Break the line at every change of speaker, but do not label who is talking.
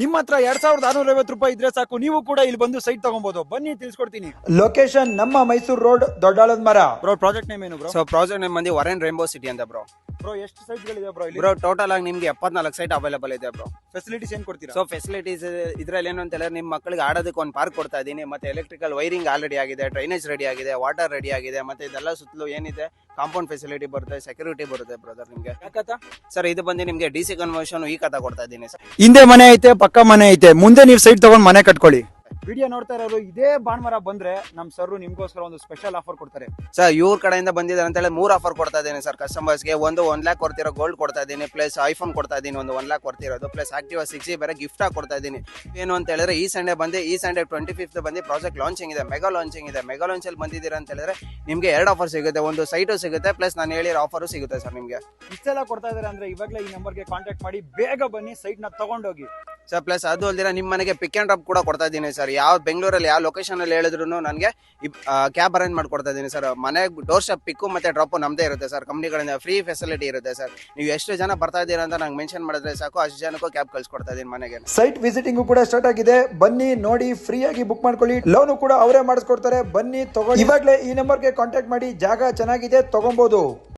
ನಿಮ್ಮ ಹತ್ರ 2650 ರೂಪಾಯಿ ಇದ್ರೆ ಸಾಕು, ನೀವು ಕೂಡ ಇಲ್ಲಿ ಬಂದು ಸೈಟ್ ತಗೊಬಹುದು. ಬನ್ನಿ ತಿಳಿಸ್ಕೊಡ್ತೀನಿ. ಲೊಕೇಶನ್ ನಮ್ಮ ಮೈಸೂರು ರೋಡ್, ದೊಡ್ಡಾಳದ ಮರ. ಬ್ರೋ ಪ್ರಾಜೆಕ್ಟ್ ನೇಮ್ ಏನು ಬ್ರೋ?
ಸೊ ಪ್ರಾಜೆಕ್ಟ್ ನೇಮ್ ಬಂದು ವರೆನ್ ರೈನ್ಬೋ ಸಿಟಿ ಅಂತ ಬ್ರೋ.
ಬ್ರೋ ಎಷ್ಟು ಸೈಟ್ ಗಳಿದೆ ಬ್ರೋ ಇಲ್ಲಿ?
ಬ್ರೋ ಟೋಟಲ್ ಆಗಿ ನಿಮ್ಗೆ 74 ಸೈಟ್ ಅವೈಲೇಬಲ್ ಇದೆ ಬ್ರೋ.
ಫೆಸಿಲಿಟೀಸ್ ಏನ್ ಕೊಡ್ತೀರಾ?
ಸೊ ಫೆಸಿಲಿಟೀಸ್ ಇದ್ರಲ್ಲಿ ಏನು ಅಂತ ಹೇಳಿದ್ರೆ ನಿಮ್ಮ ಮಕ್ಕಳಿಗೆ ಆಡೋದಕ್ಕೆ ಒಂದು ಪಾರ್ಕ್ ಕೊಡ್ತಾ ಇದೀನಿ, ಮತ್ತೆ ಎಲೆಕ್ಟ್ರಿಕಲ್ ವೈರಿಂಗ್ ಆಲ್ರೆಡಿ ಆಗಿದೆ, ಡ್ರೈನೇಜ್ ರೆಡಿ ಆಗಿದೆ, ವಾಟರ್ ರೆಡಿ ಆಗಿದೆ, ಮತ್ತೆ ಇದೆಲ್ಲ ಸುತ್ತಲೂ ಏನಿದೆ ಕಾಂಪೌಂಡ್ ಫೆಸಿಲಿಟಿ ಬರುತ್ತೆ, ಸೆಕ್ಯೂರಿಟಿ ಬರುತ್ತೆ ಬ್ರದರ್ ನಿಮ್ಗೆ. ಸರ್ ಇದು ಬಂದು ನಿಮ್ಗೆ ಡಿ ಸಿ ಕನ್ವರ್ಷನ್ ಈ ಕಥಾ ಕೊಡ್ತಾ ಇದ್ದೀನಿ ಸರ್.
ಹಿಂದೆ ಮನೆ ಐತೆ, ಪಕ್ಕ ಮನೆ ಐತೆ, ಮುಂದೆ ನೀವು ಸೈಟ್ ತಗೊಂಡ್ ಮನೆ ಕಟ್ಕೊಳ್ಳಿ. ವಿಡಿಯೋ ನೋಡ್ತಾ ಇರೋರು ಇದೇ ಭಾನುವಾರ ಬಂದ್ರೆ ನಮ್ ಸರ್ ನಿಮ್ಗೋಸ್ಕರ ಒಂದು ಸ್ಪೆಷಲ್ ಆಫರ್ ಕೊಡ್ತಾರೆ.
ಸರ್ ಇವ್ರ ಕಡೆಯಿಂದ ಬಂದಿದ್ದಾರೆ ಅಂತ ಹೇಳಿ 3 ಆಫರ್ ಕೊಡ್ತಾ ಇದ್ದೀನಿ ಸರ್ ಕಸ್ಟಮರ್ಸ್ಗೆ. ಒಂದು 1 ಲ್ಯಾಕ್ ಕೊಡ್ತಿರೋ ಗೋಲ್ಡ್ ಕೊಡ್ತಾ ಇದ್ದೀನಿ, ಪ್ಲಸ್ ಐಫೋನ್ ಕೊಡ್ತಾ ಇದ್ದೀನಿ ಒಂದು 1 ಲ್ಯಾಕ್ ಕೊಡ್ತಿರೋದು, ಪ್ಲಸ್ ಆಕ್ಟಿವಾ 6G ಬೇರೆ ಗಿಫ್ಟ್ ಆಗಿ ಕೊಡ್ತಾ ಇದ್ದೀನಿ. ಏನು ಅಂತ ಹೇಳಿದ್ರೆ ಈ ಸಂಡೇ 25th ಬಂದು ಪ್ರಾಜೆಕ್ಟ್ ಲಾಂಚಿಂಗ್ ಇದೆ, ಮೆಗಾ ಲಾಂಚಿಂಗ್ ಇದೆ. ಮೆಗಾ ಲಾಂಚ್ ಅಲ್ಲಿ ಬಂದಿದ್ದೀರಾ ಅಂತ ಹೇಳಿದ್ರೆ ನಿಮ್ಗೆ 2 ಆಫರ್ ಸಿಗುತ್ತೆ, ಒಂದು ಸೈಟು ಸಿಗುತ್ತೆ, ಪ್ಲಸ್ ನಾನು ಹೇಳಿರೋ ಆಫರು ಸಿಗುತ್ತೆ ಸರ್ ನಿಮ್ಗೆ.
ಇಷ್ಟೆಲ್ಲ ಕೊಡ್ತಾ ಇದಾರೆ ಅಂದ್ರೆ ಇವಾಗಲೇ ಈ ನಂಬರ್ಗೆ ಕಾಂಟ್ಯಾಕ್ಟ್ ಮಾಡಿ, ಬೇಗ ಬನ್ನಿ ಸೈಟ್ ನ ತಗೊಂಡೋಗಿ
ಸರ್. ಪ್ಲಸ್ ಅದು ಅಲ್ದಿರ ನಿಮ್ಮ ಮನೆಗೆ ಪಿಕ್ ಅಂಡ್ ಡ್ರಾಪ್ ಕೂಡ ಕೊಡ್ತಾ ಇದ್ದೀನಿ ಸರ್. ಯಾವ ಬೆಂಗಳೂರಲ್ಲಿ ಯಾವ ಲೊಕೇಶನ್ ಅಲ್ಲಿ ಹೇಳಿದ್ರು ನನಗೆ ಕ್ಯಾಬ್ ಅರೇಂಜ್ ಮಾಡ್ಕೊಡ್ತಾ ಇದ್ದೀನಿ ಸರ್. ಮನೆ ಡೋರ್ ಸ್ಟೆಪ್ ಪಿಕ್ಕು ಮತ್ತೆ ಡ್ರಾಪ್ ನಮ್ದೇ ಇರುತ್ತೆ ಸರ್. ಕಂಪ್ನಿಗಳಿಂದ ಫ್ರೀ ಫೆಸಿಲಿಟಿ ಇರುತ್ತೆ ಸರ್. ನೀವು ಎಷ್ಟು ಜನ ಬರ್ತಾ ಇದ್ದೀರಾ ಅಂತ ನಂಗೆ ಮೆನ್ಷನ್ ಮಾಡಿದ್ರೆ ಸಾಕು, ಅಷ್ಟು ಜನಕ್ಕೂ ಕ್ಯಾಬ್ ಕಳ್ಸಿಕೊಡ್ತಾ ಇದ್ದೀನಿ ಮನೆಗೆ.
ಸೈಟ್ ವಿಸಿಟಿಂಗ್ ಕೂಡ ಸ್ಟಾರ್ಟ್ ಆಗಿದೆ, ಬನ್ನಿ ನೋಡಿ, ಫ್ರೀ ಆಗಿ ಬುಕ್ ಮಾಡ್ಕೊಳ್ಳಿ. ಲೋನ್ ಕೂಡ ಅವರೇ ಮಾಡಿಸ್ಕೊಡ್ತಾರೆ, ಬನ್ನಿ ತಗೊಳ್ಳಿ. ಇವಾಗಲೇ ಈ ನಂಬರ್ಗೆ ಕಾಂಟ್ಯಾಕ್ಟ್ ಮಾಡಿ, ಜಾಗ ಚೆನ್ನಾಗಿದೆ, ತಗೊಬಹುದು.